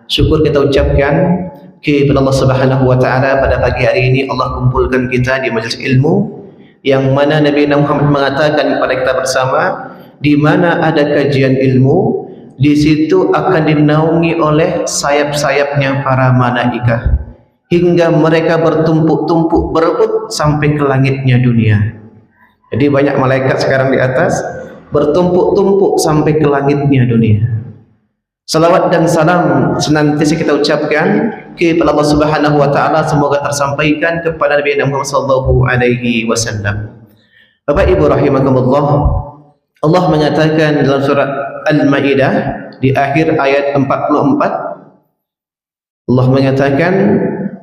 syukur kita ucapkan kepada Allah Subhanahu wa taala pada pagi hari ini Allah kumpulkan kita di majelis ilmu yang mana Nabi Muhammad mengatakan kepada kita bersama, di mana ada kajian ilmu, di situ akan dinaungi oleh sayap-sayapnya para malaikat hingga mereka bertumpuk-tumpuk berebut sampai ke langitnya dunia. Jadi banyak malaikat sekarang di atas bertumpuk-tumpuk sampai ke langitnya dunia. Salawat dan salam senantiasa kita ucapkan kepada Allah Subhanahu wa taala, semoga tersampaikan kepada Nabi Muhammad sallallahu alaihi wasallam. Bapak Ibu rahimakumullah, Allah mengatakan dalam surat Al-Maidah di akhir ayat 44, Allah mengatakan,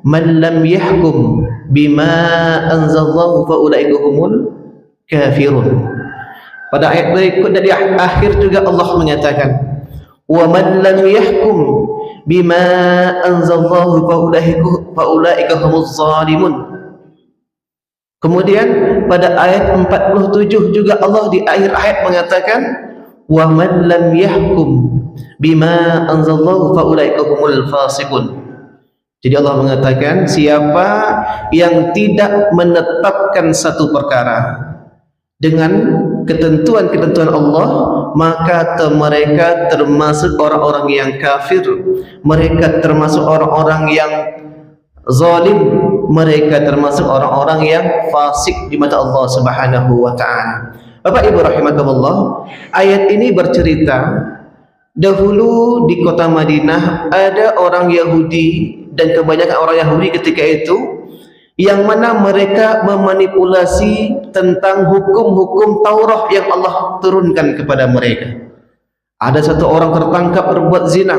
"Man lam yahkum bima anzalallahu fa ulaika humul kafirun." Pada ayat berikut dari akhir juga Allah mengatakan, "Wa man lam yahkum bima anzalallahu fa ulaika humuz zalimun." Kemudian pada ayat 47 juga Allah di akhir ayat mengatakan, "Wa man lam yahkum bima anzalallahu fa ulaika humul fasiqun." Jadi Allah mengatakan, siapa yang tidak menetapkan satu perkara dengan ketentuan-ketentuan Allah, maka mereka termasuk orang-orang yang kafir, mereka termasuk orang-orang yang zalim, mereka termasuk orang-orang yang fasik di mata Allah Subhanahu wa taala. Bapak Ibu rahimakumullah, ayat ini bercerita dahulu di kota Madinah ada orang Yahudi, dan kebanyakan orang Yahudi ketika itu yang mana mereka memanipulasi tentang hukum-hukum Taurat yang Allah turunkan kepada mereka. Ada satu orang tertangkap berbuat zina,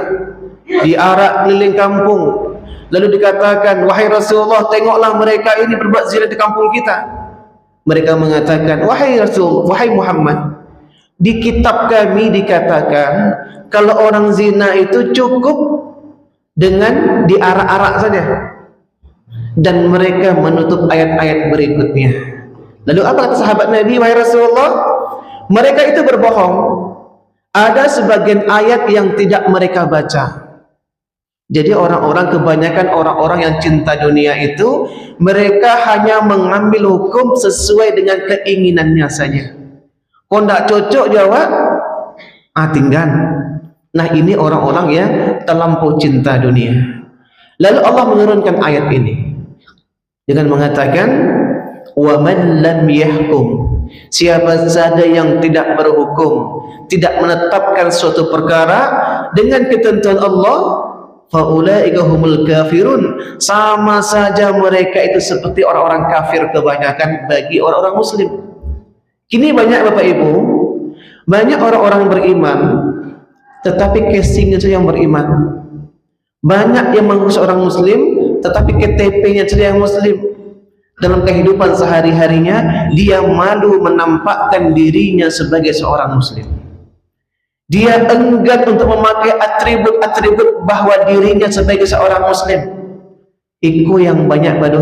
diarak keliling kampung, lalu dikatakan, "Wahai Rasulullah, tengoklah mereka ini berbuat zina di kampung kita." Mereka mengatakan, "Wahai Rasul, wahai Muhammad, di kitab kami dikatakan kalau orang zina itu cukup dengan diarak-arak saja." Dan mereka menutup ayat-ayat berikutnya. Lalu apa kata sahabat Nabi, "Wahai Rasulullah, mereka itu berbohong. Ada sebagian ayat yang tidak mereka baca." Jadi orang-orang, kebanyakan orang-orang yang cinta dunia itu, mereka hanya mengambil hukum sesuai dengan keinginannya saja. Kalau tidak cocok jawab, tinggal. Nah, ini orang-orang yang terlampau cinta dunia. Lalu Allah menurunkan ayat ini dengan mengatakan, "Wa man lam yahkum," siapa saja yang tidak berhukum, tidak menetapkan suatu perkara dengan ketentuan Allah, fa ulaika humul kafirun, sama saja mereka itu seperti orang-orang kafir kebanyakan bagi orang-orang muslim. Kini banyak Bapak Ibu, banyak orang-orang beriman tetapi casingnya saja yang beriman. Banyak yang mengaku seorang muslim tetapi KTP-nya saja yang muslim. Dalam kehidupan sehari-harinya dia malu menampakkan dirinya sebagai seorang muslim. Dia enggan untuk memakai atribut-atribut bahwa dirinya sebagai seorang muslim. Itu yang banyak pada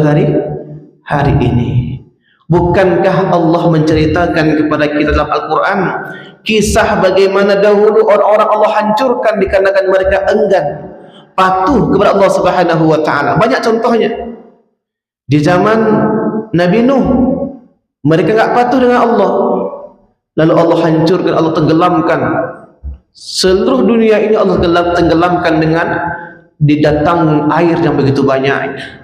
hari ini. Bukankah Allah menceritakan kepada kita dalam Al-Quran kisah bagaimana dahulu orang-orang Allah hancurkan dikarenakan mereka enggan patuh kepada Allah Subhanahu wa taala. Banyak contohnya. Di zaman Nabi Nuh, mereka enggak patuh dengan Allah. Lalu Allah hancurkan, Allah tenggelamkan. Seluruh dunia ini Allah tenggelamkan dengan didatang air yang begitu banyak.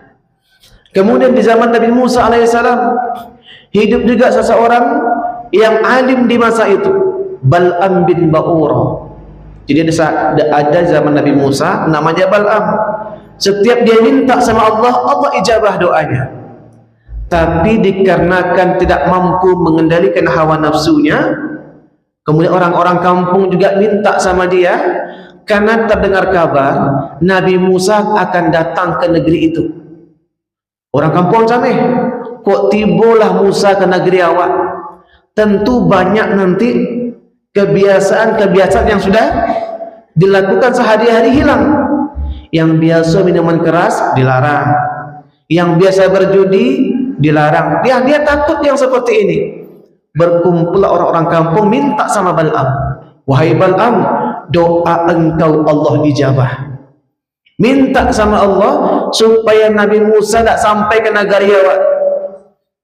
Kemudian di zaman Nabi Musa alaihissalam, hidup juga seseorang yang alim di masa itu, Bal'am bin Ba'ura. Jadi ada zaman Nabi Musa namanya Bal'am. Setiap dia minta sama Allah, Allah ijabah doanya. Tapi dikarenakan tidak mampu mengendalikan hawa nafsunya, kemudian orang-orang kampung juga minta sama dia, karena terdengar kabar Nabi Musa akan datang ke negeri itu. Orang kampung cameh, kok tibalah Musa ke negeri awak? Tentu banyak nanti kebiasaan-kebiasaan yang sudah dilakukan sehari-hari hilang. Yang biasa minuman keras dilarang, yang biasa berjudi dilarang. Dia takut yang seperti ini. Berkumpul orang-orang kampung minta sama Bal'am, "Wahai Bal'am, doa engkau Allah dijabah." minta sama Allah supaya Nabi Musa tak sampai ke negara awak.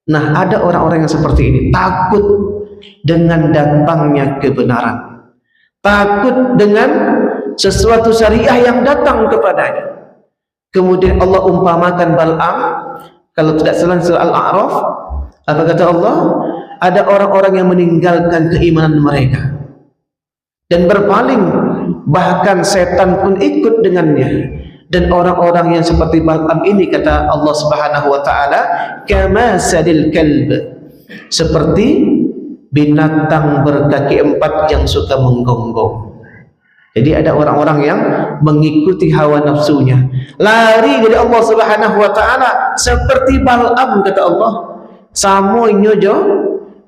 Nah, ada orang-orang yang seperti ini, takut dengan datangnya kebenaran, takut dengan sesuatu syariah yang datang kepadanya. Kemudian Allah umpamakan Bal'am, kalau tidak salah surah Al-A'raf, apa kata Allah? Ada orang-orang yang meninggalkan keimanan mereka dan berpaling, bahkan setan pun ikut dengannya. Dan orang-orang yang seperti Bal'am ini, kata Allah Subhanahu wa taala, kama sadil kalb, seperti binatang berkaki empat yang suka menggonggong. Jadi ada orang-orang yang mengikuti hawa nafsunya, lari dari Allah Subhanahu wa taala seperti Bal'am, kata Allah. Samo nyojo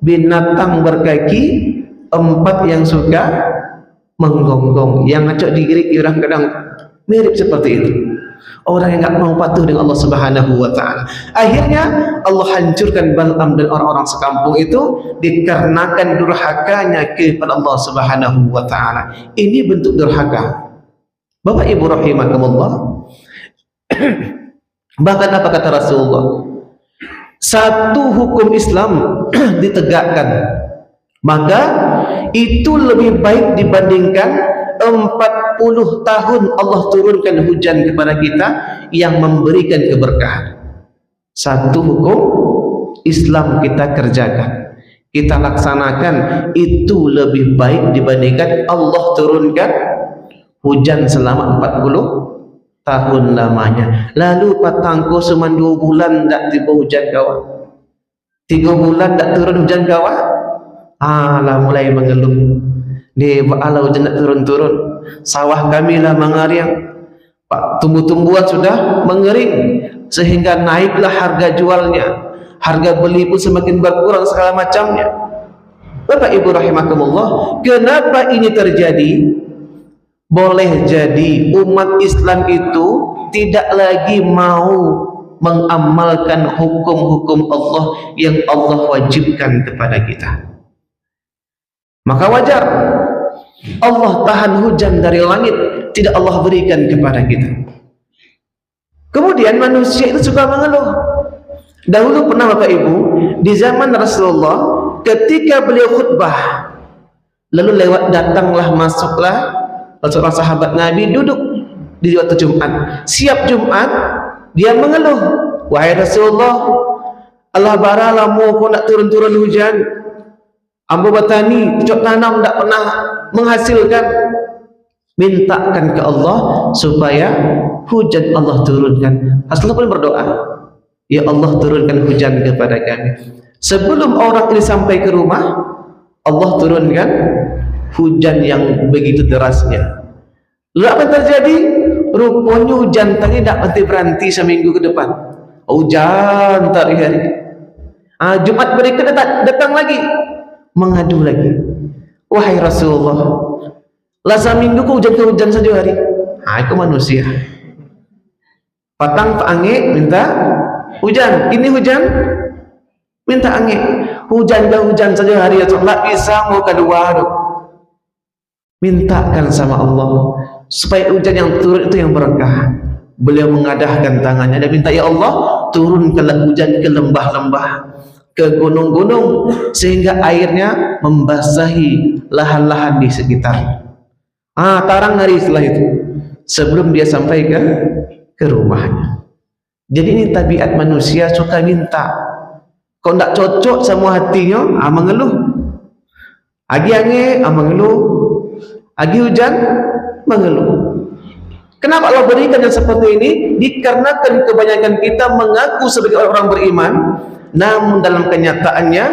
binatang berkaki empat yang suka menggonggong, yang ngacok digirik orang kadang mirip seperti itu. Orang yang tak mau patuh dengan Allah Subhanahu wa taala. Akhirnya Allah hancurkan Bal'am dan orang-orang sekampung itu dikarenakan durhakanya kepada Allah Subhanahu wa taala. Ini bentuk durhaka. Bapak Ibu rahimakumullah. Bahkan apa kata Rasulullah? Satu hukum Islam ditegakkan, maka itu lebih baik dibandingkan 40 tahun Allah turunkan hujan kepada kita yang memberikan keberkahan. Satu hukum Islam kita kerjakan, kita laksanakan, itu lebih baik dibandingkan Allah turunkan hujan selama 40 tahun lamanya. Lalu patangko cuma 2 bulan tak tiba hujan kawan, 3 bulan tak turun hujan kawan, lah mulai mengeluh. Ni ba'ala hujan tak turun-turun, sawah kami lah mengariang, pak tumbuh-tumbuhan sudah mengering, sehingga naiklah harga jualnya, harga beli pun semakin berkurang segala macamnya. Bapak Ibu rahimakumullah, kenapa ini terjadi? Boleh jadi umat Islam itu tidak lagi mau mengamalkan hukum-hukum Allah yang Allah wajibkan kepada kita. Maka wajar Allah tahan hujan dari langit, tidak Allah berikan kepada kita. Kemudian manusia itu suka mengeluh. Dahulu pernah Bapak Ibu, di zaman Rasulullah, ketika beliau khutbah, lalu lewat datanglah, masuklah seorang sahabat Nabi duduk di waktu Jumat. Siap Jumat, dia mengeluh, wahai Rasulullah, Allah baralah mau kau nak turun-turun hujan, ambo batani cocok tanam tak pernah menghasilkan. Mintakan ke Allah supaya hujan Allah turunkan. Rasulullah pun berdoa, ya Allah turunkan hujan kepada kami. Sebelum orang ini sampai ke rumah, Allah turunkan hujan yang begitu derasnya. Lalu apa yang terjadi? Rupanya hujan tadi tak berhenti seminggu ke depan. Hujan tak hari. Jumat berikutnya datang lagi, mengadu lagi, wahai Rasulullah, lah seminggu ku hujan saja hari. Aku manusia, patang angin minta hujan, ini hujan minta angin, hujan saja hari, tak bisa mau kedua. Mintakan sama Allah supaya hujan yang turun itu yang berkah. Beliau mengadahkan tangannya dan minta, ya Allah turunkanlah hujan ke lembah-lembah, ke gunung-gunung, sehingga airnya membasahi lahan-lahan di sekitar. Tarang hari setelah itu, sebelum dia sampai ke rumahnya. Jadi ini tabiat manusia, suka minta. Kalau tidak cocok sama hatinya, mengeluh. Agi angin, mengeluh. Agi hujan, mengeluh. Kenapa Allah berikan yang seperti ini? Dikarenakan kebanyakan kita mengaku sebagai orang beriman, namun dalam kenyataannya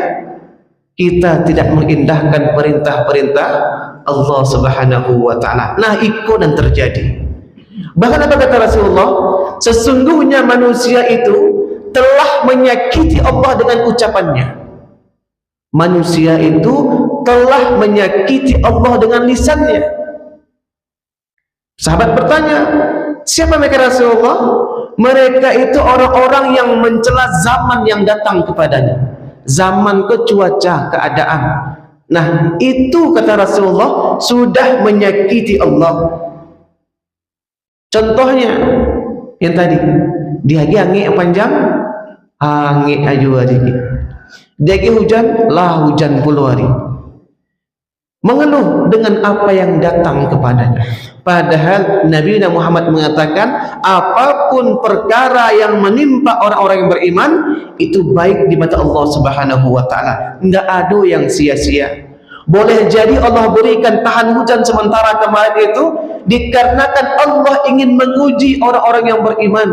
kita tidak mengindahkan perintah-perintah Allah Subhanahu wa taala. Nah, itu dan terjadi. Bahkan apa kata Rasulullah? Sesungguhnya manusia itu telah menyakiti Allah dengan ucapannya. Manusia itu telah menyakiti Allah dengan lisannya. Sahabat bertanya, siapa mereka Rasulullah? Mereka itu orang-orang yang mencela zaman yang datang kepadanya, zaman cuaca, keadaan. Nah, itu kata Rasulullah sudah menyakiti Allah. Contohnya yang tadi, dia lagi angin yang panjang, angin aja hari. Dia lagi hujan, lah hujan puluh hari. Mengeluh dengan apa yang datang kepadanya. Padahal Nabi Muhammad mengatakan, apapun perkara yang menimpa orang-orang yang beriman, itu baik di mata Allah Subhanahu wa Ta'ala. Enggak ada yang sia-sia. Boleh jadi Allah berikan tahan hujan sementara kemarin itu dikarenakan Allah ingin menguji orang-orang yang beriman.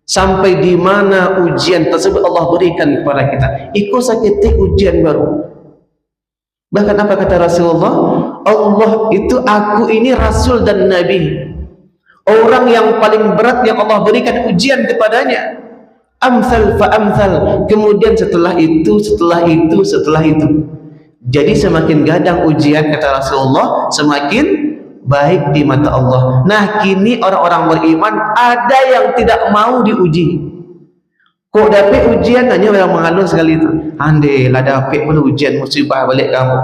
Sampai di mana ujian tersebut Allah berikan kepada kita. Ikut sakit ujian baru. Bahkan apa kata Rasulullah? Allah itu, aku ini Rasul dan Nabi, orang yang paling berat yang Allah berikan ujian kepadanya. Amsal fa amsal. Kemudian setelah itu. Jadi semakin gadang ujian, kata Rasulullah, semakin baik di mata Allah. Nah, kini orang-orang beriman ada yang tidak mau diuji. Kok dapat ujian hanya yang mengaluh sekali itu. Andai lah dapat pun ujian musibah balik kamu.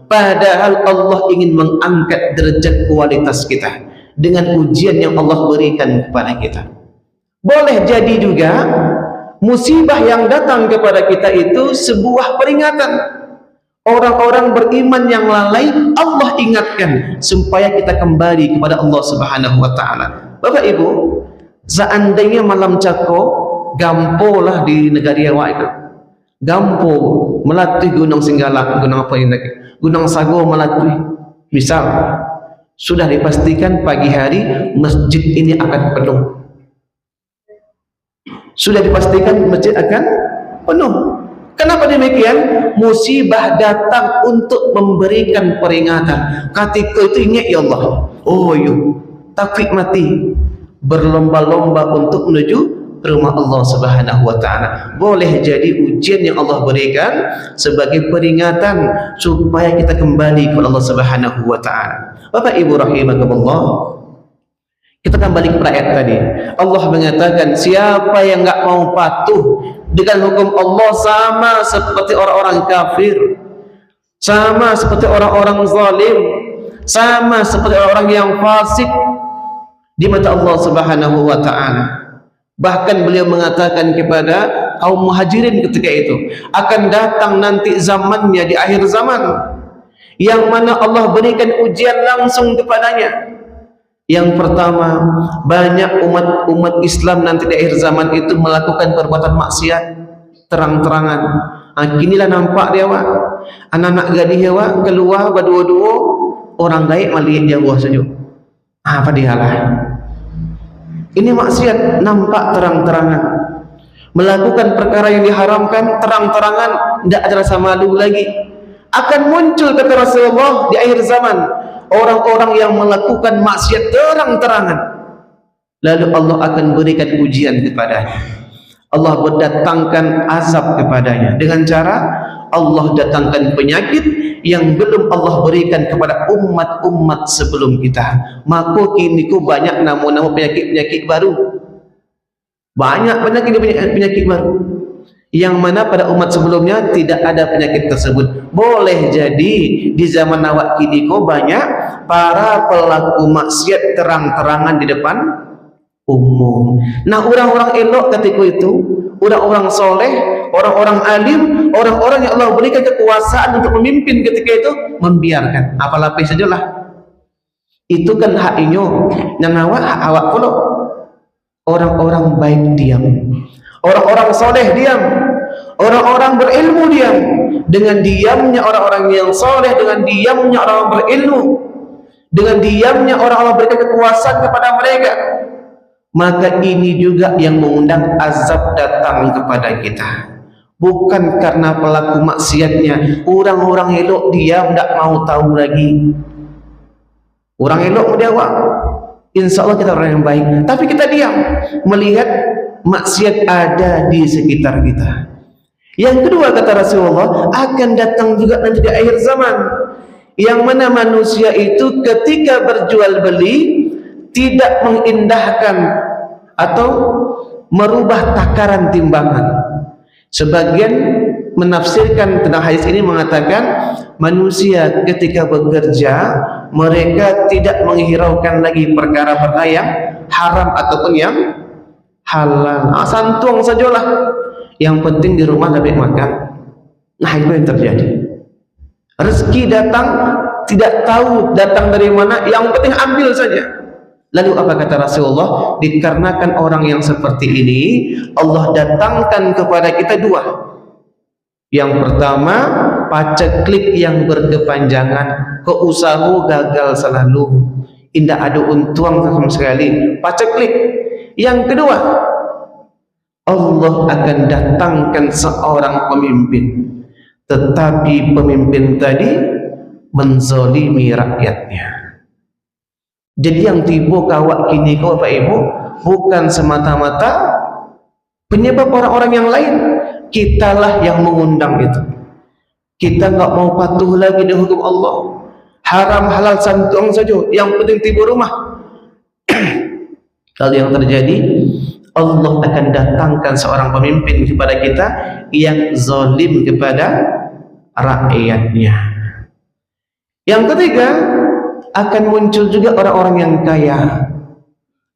Padahal Allah ingin mengangkat derajat kualitas kita dengan ujian yang Allah berikan kepada kita. Boleh jadi juga musibah yang datang kepada kita itu sebuah peringatan. Orang-orang beriman yang lalai Allah ingatkan supaya kita kembali kepada Allah Subhanahu wa Ta'ala. Bapak Ibu, seandainya malam Cako gampo lah di negara awak itu, gampo melatih Gunung Singgala, gunung apa ini lagi, Gunung Sago melatih. Misal sudah dipastikan pagi hari masjid ini akan penuh, sudah dipastikan masjid akan penuh. Kenapa demikian? Musibah datang untuk memberikan peringatan. Ketika itu ingat, ya Allah, oh yuk takut mati, berlomba-lomba untuk menuju rumah Allah Subhanahu wa Ta'ala. Boleh jadi ujian yang Allah berikan sebagai peringatan supaya kita kembali kepada Allah Subhanahu wa Ta'ala. Bapak Ibu rahimakumullah, kita kembali kepada ayat tadi. Allah mengatakan, siapa yang enggak mau patuh dengan hukum Allah sama seperti orang-orang kafir, sama seperti orang-orang zalim, sama seperti orang-orang yang fasik di mata Allah Subhanahu wa Ta'ala. Bahkan beliau mengatakan kepada kaum muhajirin ketika itu, akan datang nanti zamannya di akhir zaman yang mana Allah berikan ujian langsung kepadanya. Yang pertama, banyak umat Islam nanti di akhir zaman itu melakukan perbuatan maksiat terang-terangan. Kinilah nampak dia wak, anak-anak gadis dia wak keluar berdua-dua, orang gaib melihat dia buah saja. Apa dia lah? Ini maksiat nampak terang-terangan. Melakukan perkara yang diharamkan terang-terangan, tidak ada rasa malu lagi. Akan muncul kata Rasulullah di akhir zaman orang-orang yang melakukan maksiat terang-terangan, lalu Allah akan berikan ujian kepadanya. Allah berdatangkan azab kepadanya dengan cara Allah datangkan penyakit yang belum Allah berikan kepada umat-umat sebelum kita. Maka kini ku banyak nama-nama penyakit-penyakit baru, banyak penyakit baru yang mana pada umat sebelumnya tidak ada penyakit tersebut. Boleh jadi di zaman awak kini kau banyak para pelaku maksiat terang-terangan di depan umum. Nah, orang-orang elok ketika itu, orang-orang soleh, orang-orang alim, orang-orang yang Allah berikan kekuasaan untuk memimpin ketika itu membiarkan. Apa lapis sajalah. Itu kan hak inyo, yang awak hak awak pula. Orang-orang baik diam, orang-orang soleh diam, orang-orang berilmu diam. Dengan diamnya orang-orang yang soleh, dengan diamnya orang-orang berilmu, dengan diamnya orang-orang berikan kekuasaan kepada mereka, maka ini juga yang mengundang azab datang kepada kita. Bukan karena pelaku maksiatnya, orang-orang elok diam, tidak mau tahu lagi. Orang elok dia wak, insya Allah kita orang yang baik, tapi kita diam melihat maksiat ada di sekitar kita. Yang kedua kata Rasulullah, akan datang juga nanti di akhir zaman yang mana manusia itu ketika berjual beli tidak mengindahkan atau merubah takaran timbangan. Sebagian menafsirkan tentang hadis ini mengatakan manusia ketika bekerja mereka tidak menghiraukan lagi perkara-perkara yang haram ataupun yang halal. Santuang sajalah, yang penting di rumah dapat makan. Nah, itu yang terjadi. Rezeki datang tidak tahu datang dari mana, yang penting ambil saja. Lalu apa kata Rasulullah? Dikarenakan orang yang seperti ini Allah datangkan kepada kita dua. Yang pertama, paceklik yang berkepanjangan, keusahu gagal selalu, indah ada untung sama sekali, paceklik. Yang kedua, Allah akan datangkan seorang pemimpin, tetapi pemimpin tadi menzalimi rakyatnya. Jadi yang tiba kawak kini kau Bapak Ibu bukan semata-mata penyebab orang-orang yang lain, kitalah yang mengundang itu. Kita enggak mau patuh lagi dengan hukum Allah, haram halal santuang saja, yang penting tiba rumah. Kalau yang terjadi, Allah akan datangkan seorang pemimpin kepada kita yang zalim kepada rakyatnya. Yang ketiga, akan muncul juga orang-orang yang kaya.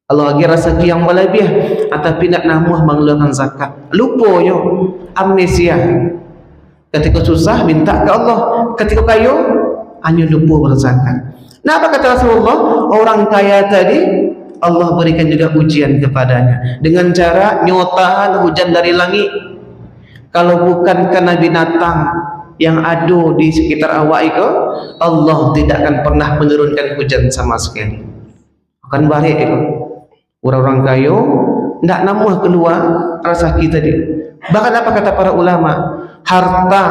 Allah bagi rezeki yang berlebih, tapi nak namuh mengeluarkan zakat. Lupanya, amnesia. Ketika susah minta ke Allah, ketika kaya hanya lupa berzakat. Nah, apa kata Rasulullah? Orang kaya tadi Allah berikan juga ujian kepadanya dengan cara nyotahan hujan dari langit. Kalau bukan karena binatang yang ada di sekitar awak itu, Allah tidak akan pernah menurunkan hujan sama sekali. Akan balik itu. Orang-orang kaya tidak namuh keluar rezeki tadi. Bahkan apa kata para ulama? Harta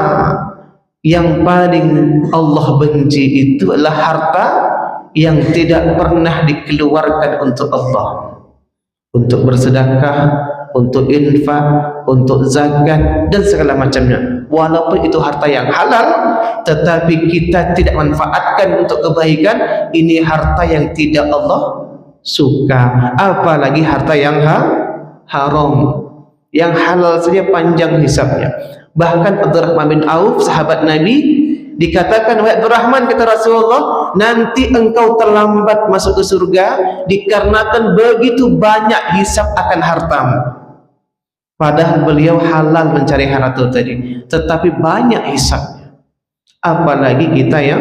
yang paling Allah benci itu adalah harta yang tidak pernah dikeluarkan untuk Allah, untuk bersedekah, untuk infak, untuk zakat dan segala macamnya. Walaupun itu harta yang halal, tetapi kita tidak manfaatkan untuk kebaikan, ini harta yang tidak Allah suka. Apalagi harta yang haram. Yang halal saja panjang hisabnya. Bahkan Abdurrahman bin Auf, sahabat Nabi, dikatakan, wahai Abdurrahman, kata Rasulullah, nanti engkau terlambat masuk ke surga dikarenakan begitu banyak hisab akan hartamu. Padahal beliau halal mencari harta tadi, tetapi banyak hisabnya. Apalagi kita yang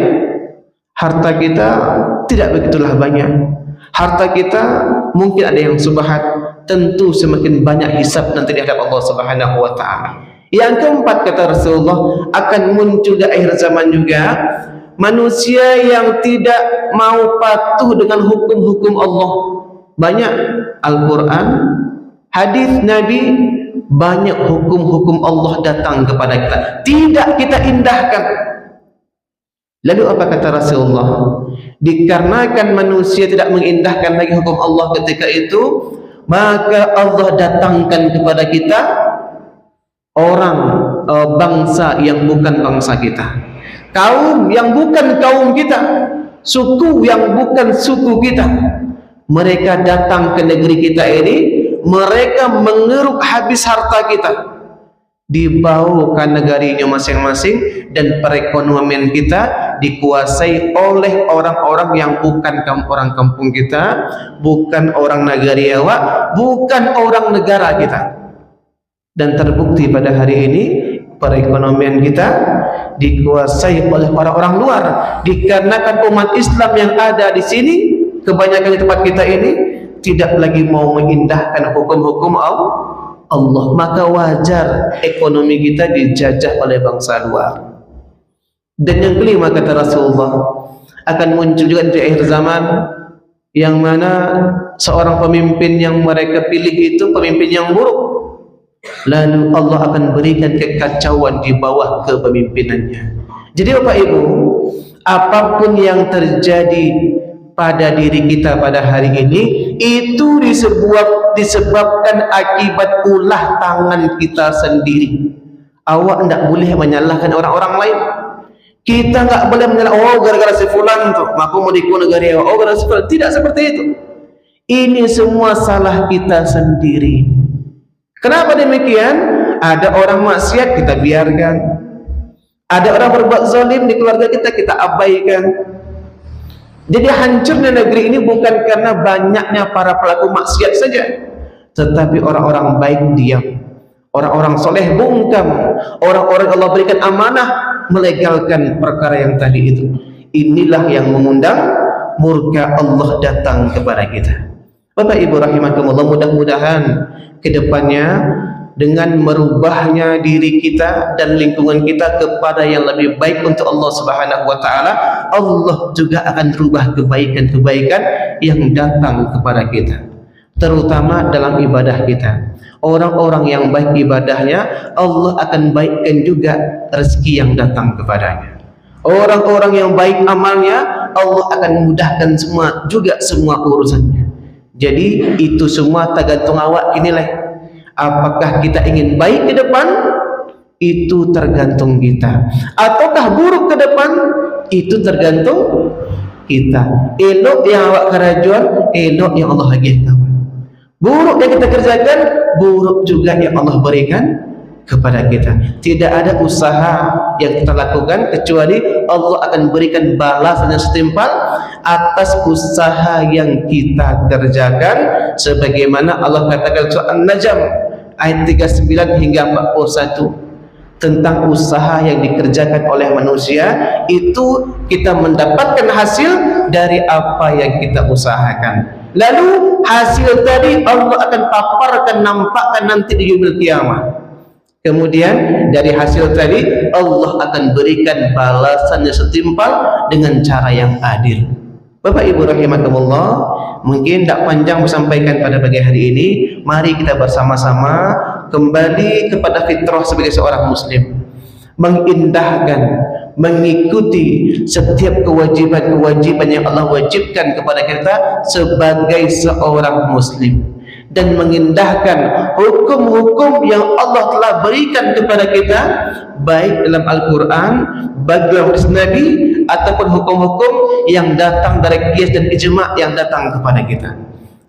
harta kita tidak begitulah banyak. Harta kita mungkin ada yang subhat, tentu semakin banyak hisab nanti di hadapan Allah Subhanahu wa taala. Yang keempat kata Rasulullah, akan muncul di akhir zaman juga manusia yang tidak mau patuh dengan hukum-hukum Allah. Banyak Al-Quran, hadis Nabi, banyak hukum-hukum Allah datang kepada kita, tidak kita indahkan. Lalu apa kata Rasulullah? Dikarenakan manusia tidak mengindahkan lagi hukum Allah ketika itu, maka Allah datangkan kepada kita orang, bangsa yang bukan bangsa kita, kaum yang bukan kaum kita, suku yang bukan suku kita. Mereka datang ke negeri kita ini, mereka mengeruk habis harta kita, dibawa ke negarinya masing-masing, dan perekonomian kita dikuasai oleh orang-orang yang bukan orang kampung kita, bukan orang nagari awak, bukan orang negara kita. Dan terbukti pada hari ini perekonomian kita dikuasai oleh orang-orang luar, dikarenakan umat Islam yang ada di sini, kebanyakan di tempat kita ini tidak lagi mau mengindahkan hukum-hukum Allah, maka wajar ekonomi kita dijajah oleh bangsa luar. Dan yang kelima kata Rasulullah, akan muncul juga di akhir zaman yang mana seorang pemimpin yang mereka pilih itu pemimpin yang buruk. Lalu Allah akan berikan kekacauan di bawah kepemimpinannya. Jadi Bapak Ibu, apapun yang terjadi pada diri kita pada hari ini, itu disebabkan akibat ulah tangan kita sendiri. Awak tidak boleh menyalahkan orang-orang lain. Kita tidak boleh menyalahkan, oh gara-gara si fulan tu, maka mau diku negara, oh gara-gara si fulan. Tidak seperti itu. Ini semua salah kita sendiri. Kenapa demikian? Ada orang maksiat kita biarkan, Ada orang berbuat zalim di keluarga kita, kita abaikan. Jadi hancurnya negeri ini bukan karena banyaknya para pelaku maksiat saja, tetapi orang-orang baik diam, orang-orang soleh bungkam, orang-orang Allah berikan amanah melegalkan perkara yang tadi itu. Inilah yang mengundang murka Allah datang kepada kita. Bapak Ibu rahimakumullah, mudah-mudahan kedepannya dengan merubahnya diri kita dan lingkungan kita kepada yang lebih baik untuk Allah Subhanahu wa taala, Allah juga akan rubah kebaikan-kebaikan yang datang kepada kita, terutama dalam ibadah kita. Orang-orang yang baik ibadahnya, Allah akan baikkan juga rezeki yang datang kepadanya. Orang-orang yang baik amalnya, Allah akan mudahkan semua urusannya. Jadi itu semua tergantung awak dinilai. Apakah kita ingin baik ke depan? Itu tergantung kita. Ataukah buruk ke depan? Itu tergantung kita. Elok yang awak kerajuan, elok yang Allah hadiahkan. Buruk yang kita kerjakan, buruk juga yang Allah berikan kepada kita. Tidak ada usaha yang kita lakukan kecuali Allah akan berikan balasan yang setimpal atas usaha yang kita kerjakan, sebagaimana Allah katakan surah An-Najm ayat 39 hingga 41 tentang usaha yang dikerjakan oleh manusia. Itu kita mendapatkan hasil dari apa yang kita usahakan. Lalu hasil tadi Allah akan paparkan, nampakkan nanti di yaumil qiyamah. Kemudian dari hasil tadi Allah akan berikan balasan yang setimpal dengan cara yang adil. Bapak Ibu rahimakumullah, mungkin tak panjang bersampaikan pada pagi hari ini. Mari kita bersama-sama kembali kepada fitrah sebagai seorang muslim, mengindahkan, mengikuti setiap kewajiban-kewajiban yang Allah wajibkan kepada kita sebagai seorang muslim, dan mengindahkan hukum-hukum yang Allah telah berikan kepada kita, baik dalam Al-Quran, baik dalam hadis Nabi, ataupun hukum-hukum yang datang dari qiyas dan ijma' yang datang kepada kita.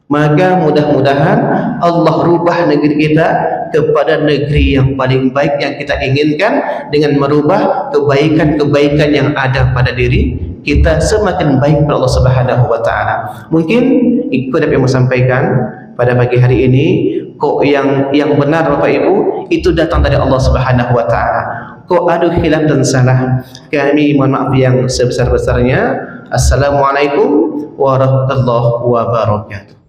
Maka mudah-mudahan Allah rubah negeri kita kepada negeri yang paling baik yang kita inginkan, dengan merubah kebaikan-kebaikan yang ada pada diri kita semakin baik kepada Allah Subhanahu wa taala. Mungkin ikut apa yang saya sampaikan pada pagi hari ini. Kok yang benar Bapak Ibu itu datang dari Allah Subhanahu wa taala. Kok ada khilaf dan salah, kami mohon maaf yang sebesar-besarnya. Assalamualaikum warahmatullahi wabarakatuh.